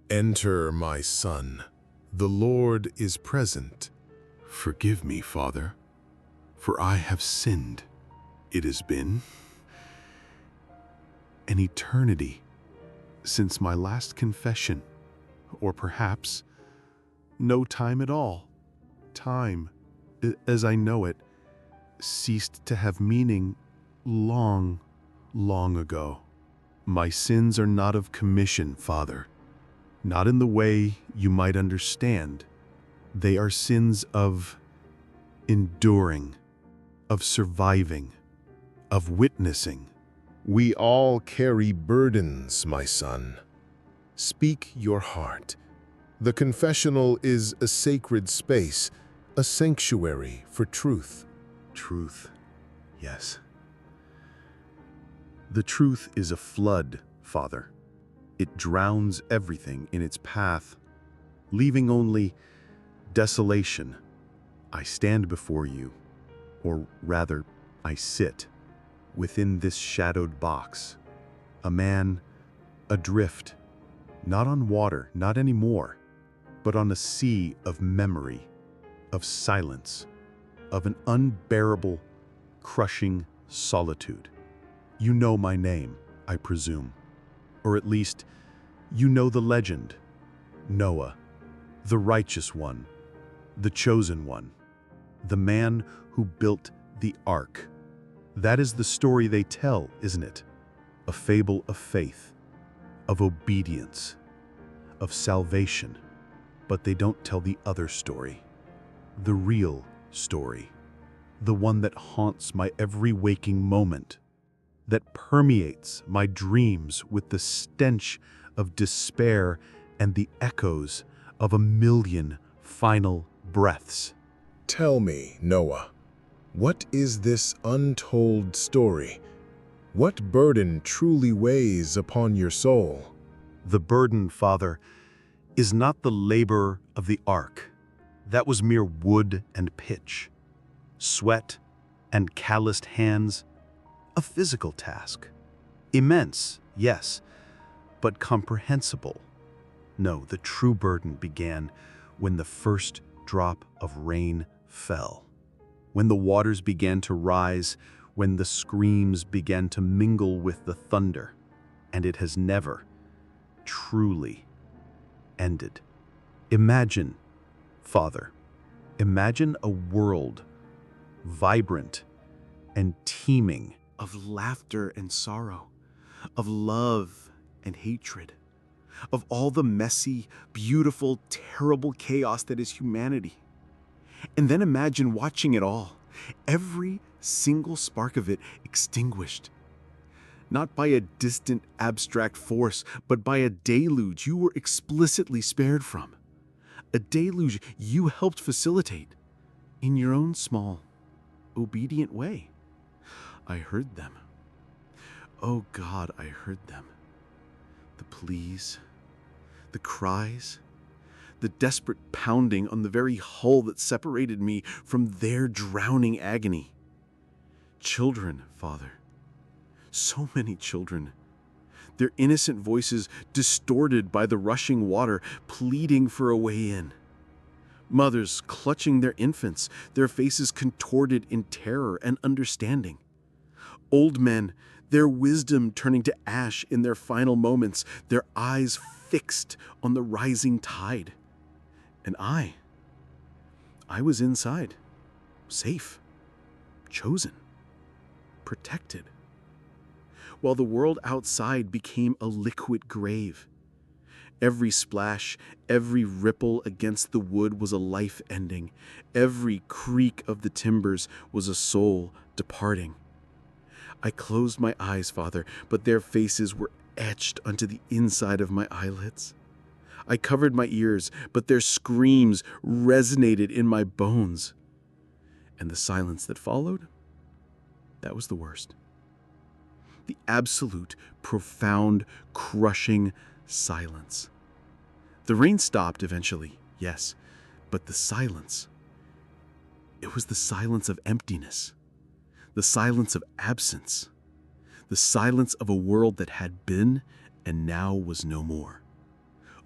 Enter, my son. The Lord is present. Forgive me, Father, for I have sinned. It has been an eternity since my last confession, or perhaps no time at all. Time, as I know it, ceased to have meaning long, long ago. My sins are not of commission, Father, not in the way you might understand. They are sins of enduring, of surviving, of witnessing. We all carry burdens, my son. Speak your heart. The confessional is a sacred space, a sanctuary for truth. Truth, yes. The truth is a flood, Father. It drowns everything in its path, leaving only desolation. I stand before you, or rather, I sit within this shadowed box, a man adrift, not on water, not anymore, but on a sea of memory, of silence, of an unbearable, crushing solitude. You know my name, I presume, or at least you know the legend. Noah, the righteous one, the chosen one, the man who built the ark. That is the story they tell, isn't it? A fable of faith, of obedience, of salvation. But they don't tell the other story, the real story, the one that haunts my every waking moment, that permeates my dreams with the stench of despair and the echoes of a million final breaths. Tell me, Noah, what is this untold story? What burden truly weighs upon your soul? The burden, Father, is not the labor of the ark. That was mere wood and pitch, sweat and calloused hands, a physical task. Immense, yes, but comprehensible. No, the true burden began when the first drop of rain fell, when the waters began to rise, when the screams began to mingle with the thunder, and it has never truly ended. Imagine, Father, imagine a world vibrant and teeming of laughter and sorrow, of love and hatred, of all the messy, beautiful, terrible chaos that is humanity. And then imagine watching it all, every single spark of it extinguished. Not by a distant, abstract force, but by a deluge you were explicitly spared from. A deluge you helped facilitate in your own small, obedient way. I heard them. Oh God, I heard them. The pleas, the cries, the desperate pounding on the very hull that separated me from their drowning agony. Children, Father. So many children, their innocent voices distorted by the rushing water, pleading for a way in. Mothers clutching their infants, their faces contorted in terror and understanding. Old men, their wisdom turning to ash in their final moments, their eyes fixed on the rising tide. And I was inside, safe, chosen, protected, while the world outside became a liquid grave. Every splash, every ripple against the wood was a life ending. Every creak of the timbers was a soul departing. I closed my eyes, Father, but their faces were etched onto the inside of my eyelids. I covered my ears, but their screams resonated in my bones. And the silence that followed, that was the worst. The absolute, profound, crushing silence. The rain stopped eventually, yes, but the silence, it was the silence of emptiness, the silence of absence, the silence of a world that had been and now was no more.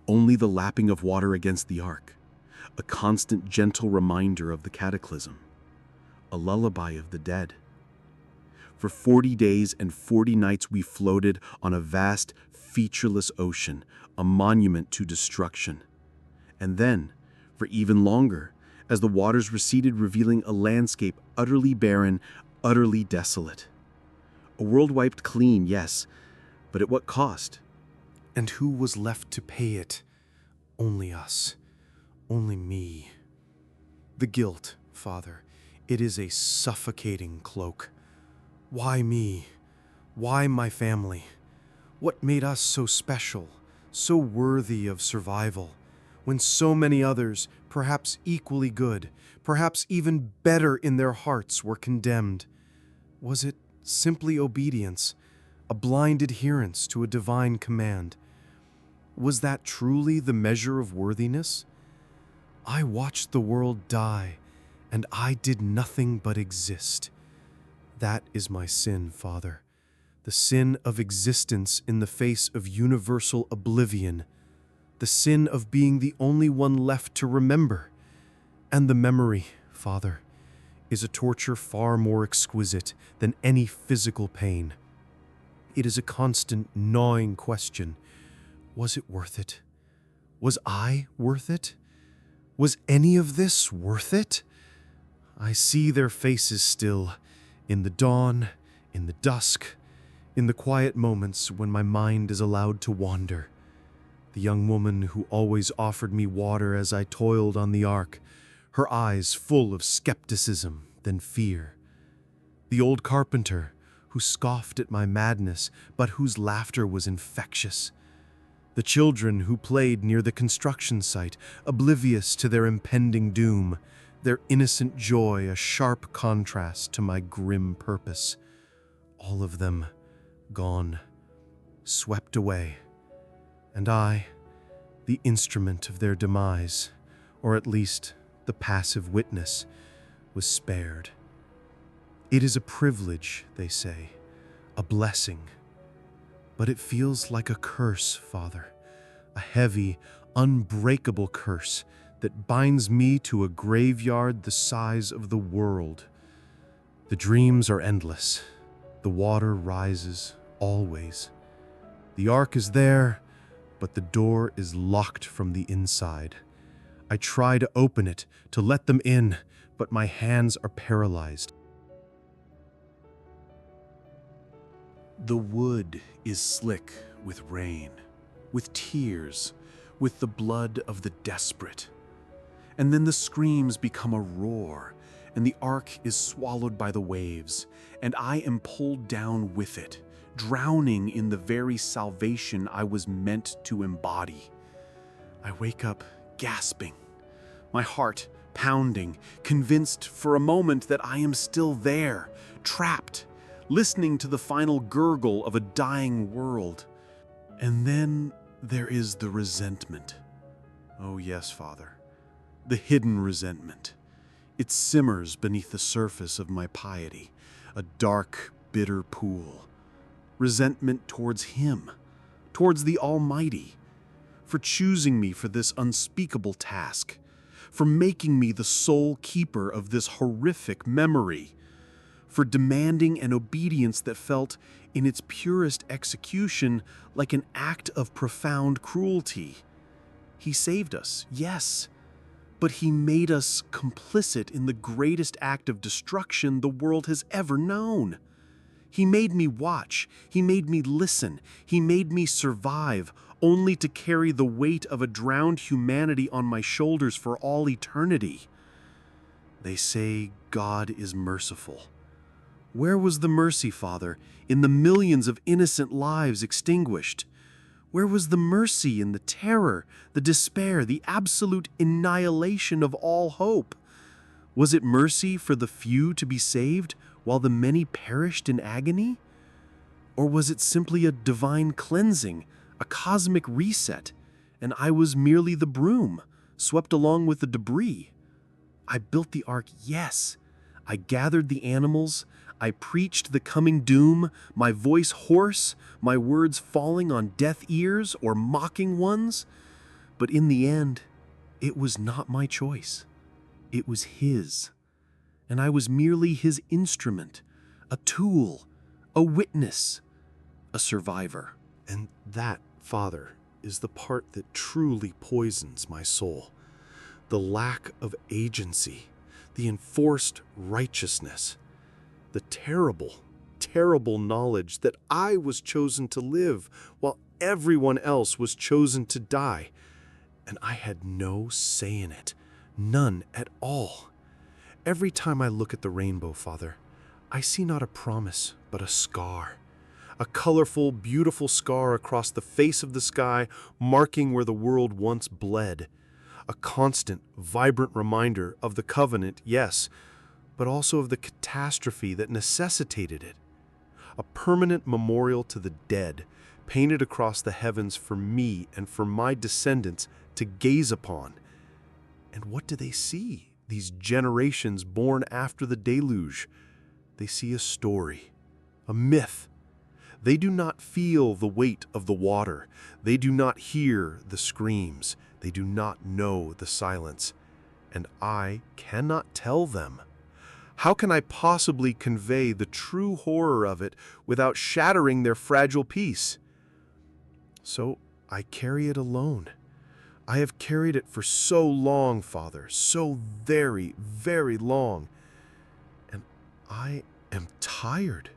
Only the lapping of water against the ark, a constant gentle reminder of the cataclysm, a lullaby of the dead. For 40 days and 40 nights we floated on a vast, featureless ocean, a monument to destruction. And then, for even longer, as the waters receded, revealing a landscape utterly barren, utterly desolate. A world wiped clean, yes, but at what cost? And who was left to pay it? Only us. Only me. The guilt, Father, it is a suffocating cloak. Why me? Why my family? What made us so special, so worthy of survival, when so many others, perhaps equally good, perhaps even better in their hearts, were condemned? Was it simply obedience, a blind adherence to a divine command? Was that truly the measure of worthiness? I watched the world die, and I did nothing but exist. That is my sin, Father, the sin of existence in the face of universal oblivion, the sin of being the only one left to remember. And the memory, Father, is a torture far more exquisite than any physical pain. It is a constant gnawing question. Was it worth it? Was I worth it? Was any of this worth it? I see their faces still, in the dawn, in the dusk, in the quiet moments when my mind is allowed to wander. The young woman who always offered me water as I toiled on the ark, her eyes full of skepticism than fear. The old carpenter who scoffed at my madness, but whose laughter was infectious. The children who played near the construction site, oblivious to their impending doom, their innocent joy a sharp contrast to my grim purpose. All of them gone, swept away, and I, the instrument of their demise, or at least the passive witness, was spared. It is a privilege, they say, a blessing. But it feels like a curse, Father, a heavy, unbreakable curse that binds me to a graveyard the size of the world. The dreams are endless. The water rises always. The ark is there, but the door is locked from the inside. I try to open it, to let them in, but my hands are paralyzed. The wood is slick with rain, with tears, with the blood of the desperate. And then the screams become a roar, and the ark is swallowed by the waves, and I am pulled down with it, drowning in the very salvation I was meant to embody. I wake up gasping, my heart pounding, convinced for a moment that I am still there, trapped, listening to the final gurgle of a dying world. And then there is the resentment. Oh yes, Father, the hidden resentment. It simmers beneath the surface of my piety, a dark, bitter pool. Resentment towards Him, towards the Almighty, for choosing me for this unspeakable task, for making me the sole keeper of this horrific memory, for demanding an obedience that felt, in its purest execution, like an act of profound cruelty. He saved us, yes, but He made us complicit in the greatest act of destruction the world has ever known. He made me watch, He made me listen, He made me survive, only to carry the weight of a drowned humanity on my shoulders for all eternity. They say God is merciful. Where was the mercy, Father, in the millions of innocent lives extinguished? Where was the mercy in the terror, the despair, the absolute annihilation of all hope? Was it mercy for the few to be saved while the many perished in agony? Or was it simply a divine cleansing, a cosmic reset, and I was merely the broom, swept along with the debris? I built the ark, yes. I gathered the animals. I preached the coming doom, my voice hoarse, my words falling on deaf ears or mocking ones. But in the end, it was not my choice. It was his. And I was merely his instrument, a tool, a witness, a survivor. And that, Father, is the part that truly poisons my soul. The lack of agency, the enforced righteousness, the terrible, terrible knowledge that I was chosen to live while everyone else was chosen to die. And I had no say in it, none at all. Every time I look at the rainbow, Father, I see not a promise, but a scar. A colorful, beautiful scar across the face of the sky, marking where the world once bled. A constant, vibrant reminder of the covenant, yes, but also of the catastrophe that necessitated it. A permanent memorial to the dead, painted across the heavens for me and for my descendants to gaze upon. And what do they see, these generations born after the deluge? They see a story, a myth. They do not feel the weight of the water. They do not hear the screams. They do not know the silence. And I cannot tell them. How can I possibly convey the true horror of it without shattering their fragile peace? So I carry it alone. I have carried it for so long, Father, so very, very long. And I am tired.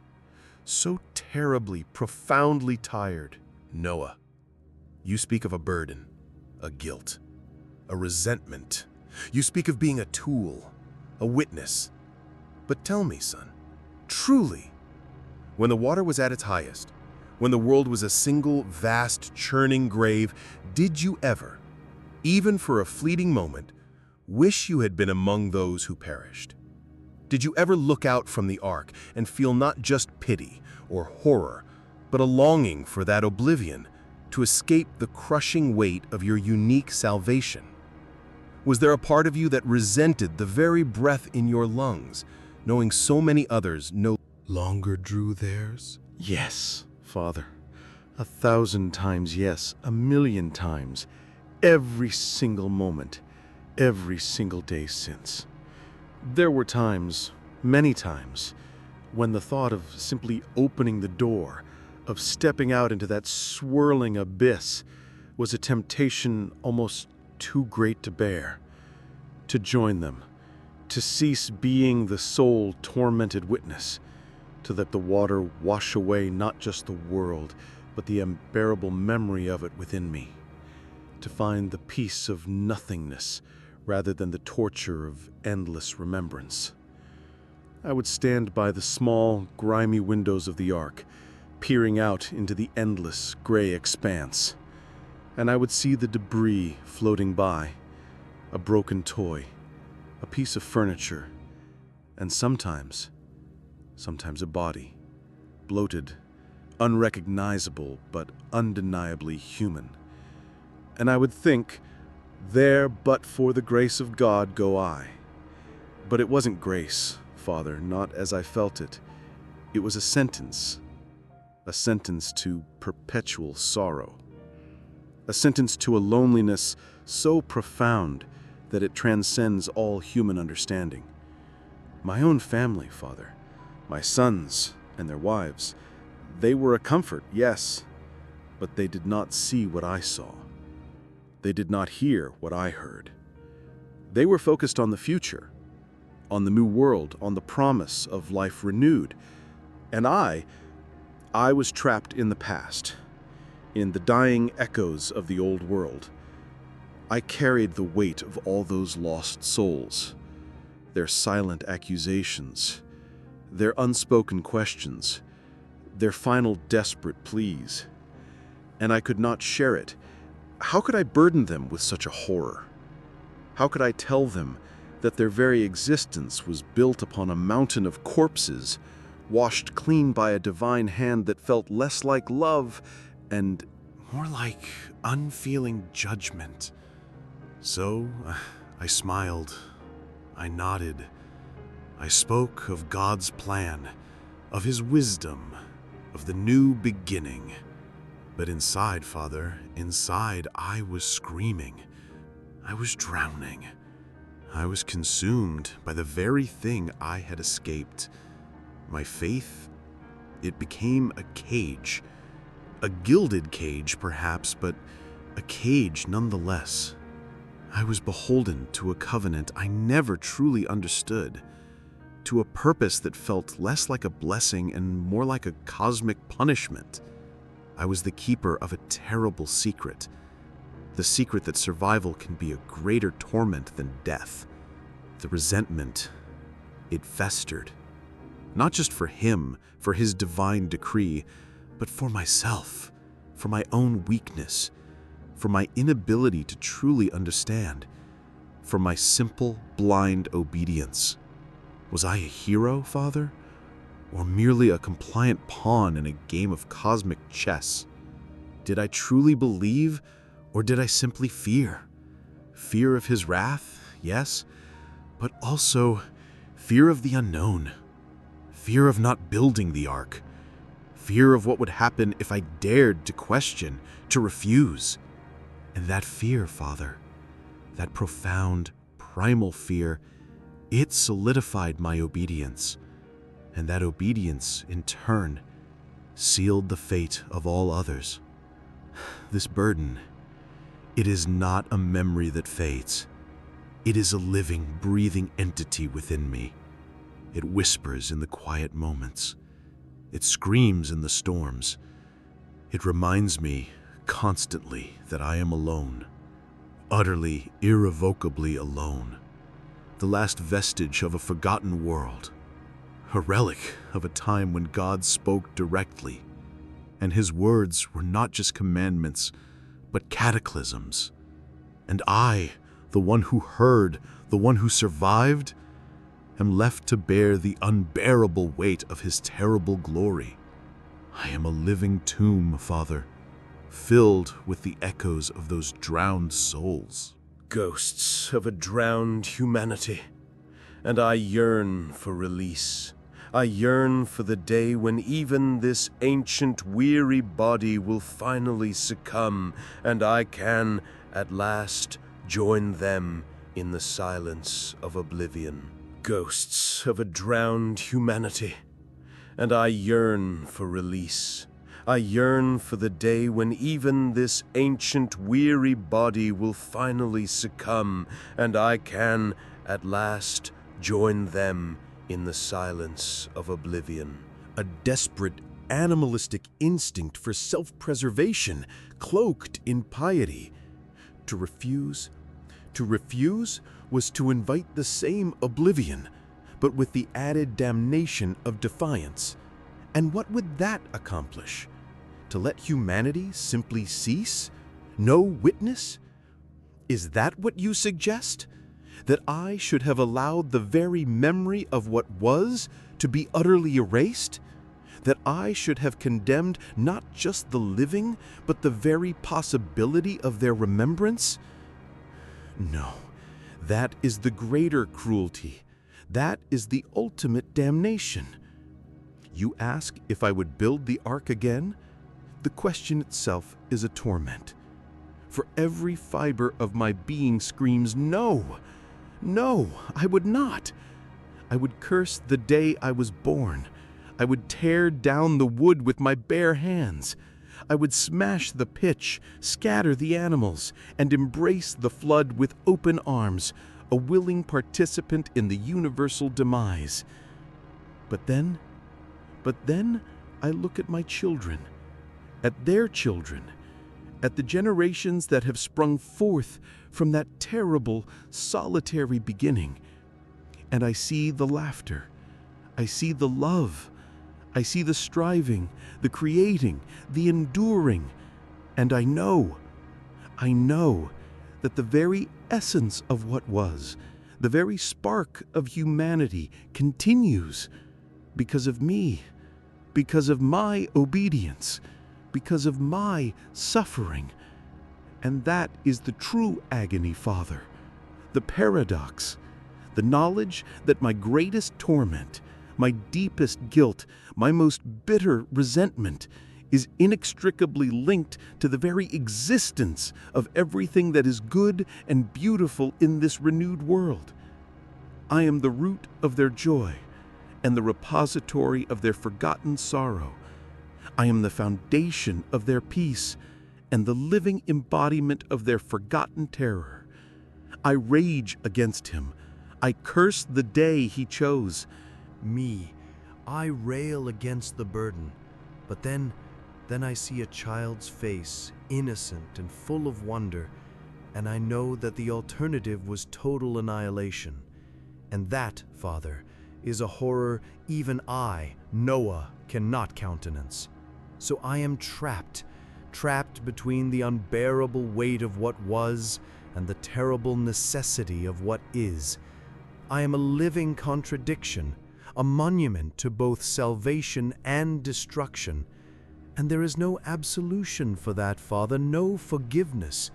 So terribly, profoundly tired. Noah, you speak of a burden, a guilt, a resentment. You speak of being a tool, a witness. But tell me, son, truly, when the water was at its highest, when the world was a single, vast, churning grave, did you ever, even for a fleeting moment, wish you had been among those who perished? Did you ever look out from the ark and feel not just pity or horror, but a longing for that oblivion to escape the crushing weight of your unique salvation? Was there a part of you that resented the very breath in your lungs, knowing so many others no longer drew theirs? Yes, Father. 1,000 times yes, 1,000,000 times. Every single moment, every single day since. There were times, many times, when the thought of simply opening the door, of stepping out into that swirling abyss, was a temptation almost too great to bear. To join them, to cease being the sole tormented witness, to let the water wash away not just the world, but the unbearable memory of it within me. To find the peace of nothingness, rather than the torture of endless remembrance. I would stand by the small, grimy windows of the ark, peering out into the endless, gray expanse. And I would see the debris floating by, a broken toy, a piece of furniture, and sometimes a body, bloated, unrecognizable, but undeniably human. And I would think, there but for the grace of God go I. But it wasn't grace, Father, not as I felt it. It was a sentence to perpetual sorrow. A sentence to a loneliness so profound that it transcends all human understanding. My own family, Father, my sons and their wives, they were a comfort, yes, but they did not see what I saw. They did not hear what I heard. They were focused on the future, on the new world, on the promise of life renewed. And I was trapped in the past, in the dying echoes of the old world. I carried the weight of all those lost souls, their silent accusations, their unspoken questions, their final desperate pleas. And I could not share it. How could I burden them with such a horror? How could I tell them that their very existence was built upon a mountain of corpses, washed clean by a divine hand that felt less like love and more like unfeeling judgment? So I smiled, I nodded, I spoke of God's plan, of His wisdom, of the new beginning. But inside, Father, inside, I was screaming. I was drowning. I was consumed by the very thing I had escaped. My faith, it became a cage. A gilded cage, perhaps, but a cage nonetheless. I was beholden to a covenant I never truly understood, to a purpose that felt less like a blessing and more like a cosmic punishment. I was the keeper of a terrible secret, the secret that survival can be a greater torment than death. The resentment, it festered, not just for him, for his divine decree, but for myself, for my own weakness, for my inability to truly understand, for my simple, blind obedience. Was I a hero, Father? Or merely a compliant pawn in a game of cosmic chess? Did I truly believe, or did I simply fear? Fear of his wrath, yes, but also fear of the unknown. Fear of not building the ark. Fear of what would happen if I dared to question, to refuse. And that fear, Father, that profound, primal fear, it solidified my obedience. And that obedience, in turn, sealed the fate of all others. This burden, it is not a memory that fades. It is a living, breathing entity within me. It whispers in the quiet moments. It screams in the storms. It reminds me constantly that I am alone, utterly, irrevocably alone. The last vestige of a forgotten world. A relic of a time when God spoke directly, and his words were not just commandments, but cataclysms. And I, the one who heard, the one who survived, am left to bear the unbearable weight of his terrible glory. I am a living tomb, Father, filled with the echoes of those drowned souls. Ghosts of a drowned humanity, and I yearn for release. I yearn for the day when even this ancient, weary body will finally succumb, and I can, at last, join them in the silence of oblivion. Ghosts of a drowned humanity, and I yearn for release. I yearn for the day when even this ancient, weary body will finally succumb, and I can, at last, join them in the silence of oblivion. A desperate, animalistic instinct for self-preservation, cloaked in piety. To refuse was to invite the same oblivion, but with the added damnation of defiance. And what would that accomplish? To let humanity simply cease? No witness? Is that what you suggest? That I should have allowed the very memory of what was to be utterly erased? That I should have condemned not just the living, but the very possibility of their remembrance? No, that is the greater cruelty. That is the ultimate damnation. You ask if I would build the ark again? The question itself is a torment. For every fiber of my being screams, no! No, I would not. I would curse the day I was born. I would tear down the wood with my bare hands. I would smash the pitch, scatter the animals, and embrace the flood with open arms, a willing participant in the universal demise. But then I look at my children, at their children, at the generations that have sprung forth from that terrible, solitary beginning. And I see the laughter, I see the love, I see the striving, the creating, the enduring, and I know that the very essence of what was, the very spark of humanity continues because of me, because of my obedience, because of my suffering. And that is the true agony, Father, the paradox, the knowledge that my greatest torment, my deepest guilt, my most bitter resentment is inextricably linked to the very existence of everything that is good and beautiful in this renewed world. I am the root of their joy and the repository of their forgotten sorrow. I am the foundation of their peace and the living embodiment of their forgotten terror. I rage against him. I curse the day he chose. Me, I rail against the burden, but then I see a child's face, innocent and full of wonder, and I know that the alternative was total annihilation. And that, Father, is a horror even I, Noah, cannot countenance. So I am trapped between the unbearable weight of what was and the terrible necessity of what is. I am a living contradiction, a monument to both salvation and destruction. And there is no absolution for that, Father, no forgiveness.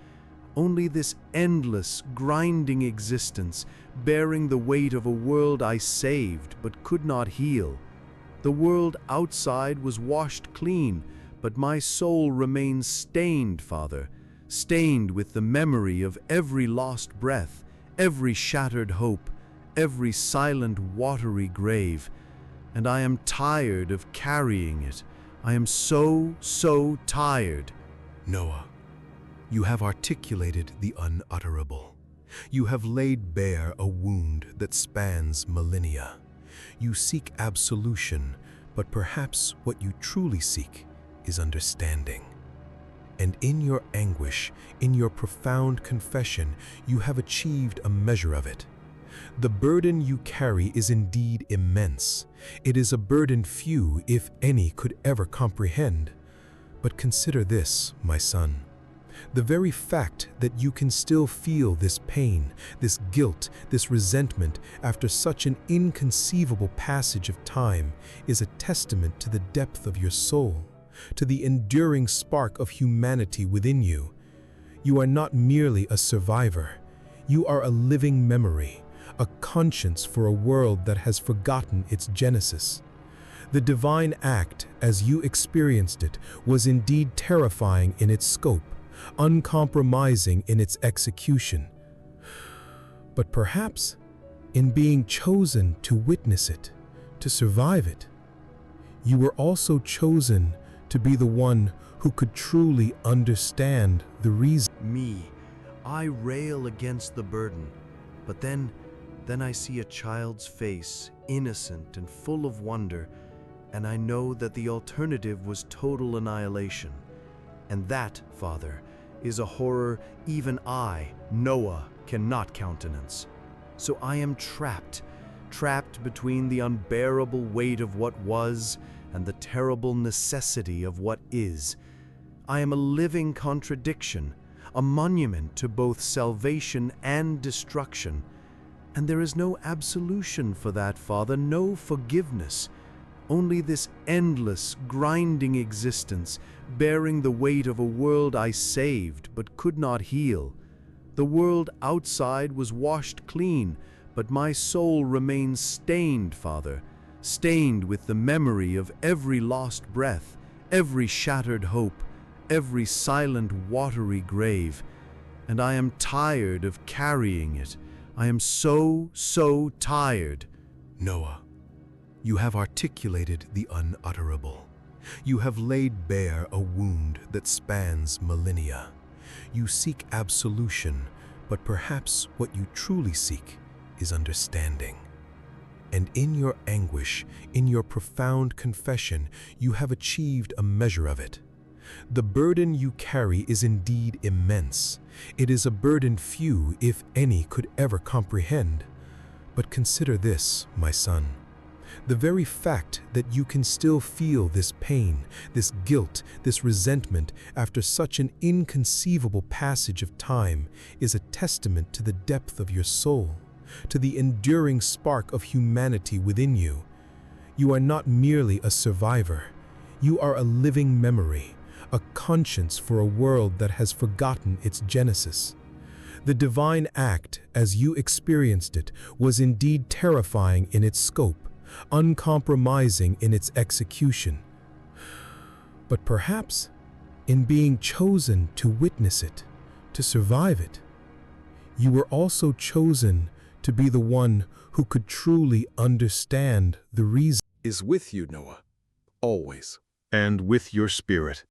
Only this endless, grinding existence, bearing the weight of a world I saved but could not heal. The world outside was washed clean, but my soul remains stained, Father, stained with the memory of every lost breath, every shattered hope, every silent, watery grave. And I am tired of carrying it. I am so tired. Noah, you have articulated the unutterable. You have laid bare a wound that spans millennia. You seek absolution, but perhaps what you truly seek is understanding. And in your anguish, in your profound confession, you have achieved a measure of it. The burden you carry is indeed immense. It is a burden few, if any, could ever comprehend. But consider this, my son. The very fact that you can still feel this pain, this guilt, this resentment after such an inconceivable passage of time is a testament to the depth of your soul, to the enduring spark of humanity within you. You are not merely a survivor. You are a living memory, a conscience for a world that has forgotten its genesis. The divine act, as you experienced it, was indeed terrifying in its scope, uncompromising in its execution. But perhaps, in being chosen to witness it, to survive it, you were also chosen to be the one who could truly understand the reason. Me, I rail against the burden, but then I see a child's face, innocent and full of wonder, and I know that the alternative was total annihilation. And that, Father, is a horror even I, Noah, cannot countenance. So I am trapped between the unbearable weight of what was and the terrible necessity of what is. I am a living contradiction, a monument to both salvation and destruction. And there is no absolution for that, Father, no forgiveness. Only this endless, grinding existence, bearing the weight of a world I saved but could not heal. The world outside was washed clean, but my soul remains stained, Father, stained with the memory of every lost breath, every shattered hope, every silent, watery grave. And I am tired of carrying it. I am so tired. Noah, you have articulated the unutterable. You have laid bare a wound that spans millennia. You seek absolution, but perhaps what you truly seek is understanding. And in your anguish, in your profound confession, you have achieved a measure of it. The burden you carry is indeed immense. It is a burden few, if any, could ever comprehend. But consider this, my son. The very fact that you can still feel this pain, this guilt, this resentment after such an inconceivable passage of time is a testament to the depth of your soul, to the enduring spark of humanity within you. You are not merely a survivor. You are a living memory, a conscience for a world that has forgotten its genesis. The divine act, as you experienced it, was indeed terrifying in its scope, uncompromising in its execution. But perhaps, in being chosen to witness it, to survive it, you were also chosen to be the one who could truly understand the reason. Is with you, Noah, always. And with your spirit.